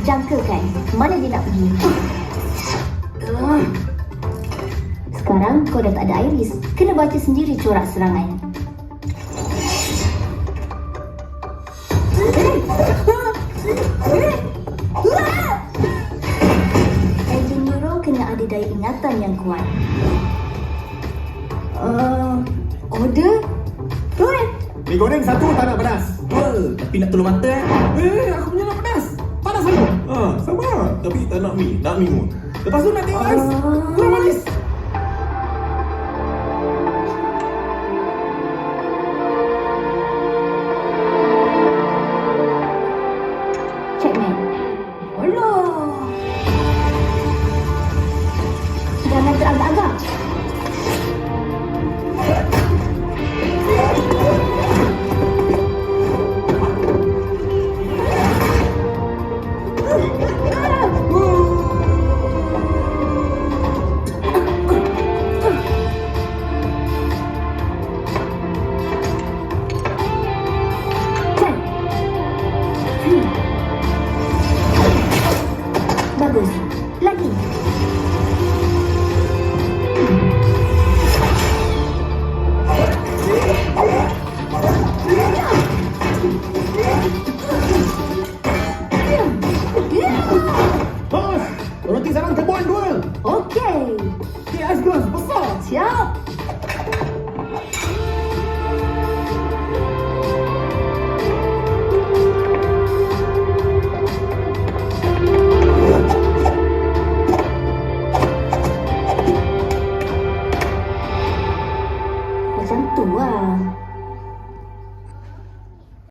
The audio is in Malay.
jangkakan mana dia nak pergi. Sekarang kau dah tak ada Iris. Kena baca sendiri corak serangan. Enjin neuro kena ada daya ingatan yang kuat. Order? Tuan! Mi goreng satu tak nak pedas. Tapi nak telur mata Aku punya nak pedas. Panas satu. Sama. Tapi tak nak mi. Nak mi pun. Lepas tu nak tengok ais. Kurang manis. Checkmate. Alah. Jangan teragak-agak. Bagus. Lagi. Bos, roti sarang tebuan dua. Okey. Ais gelas besar. Siap.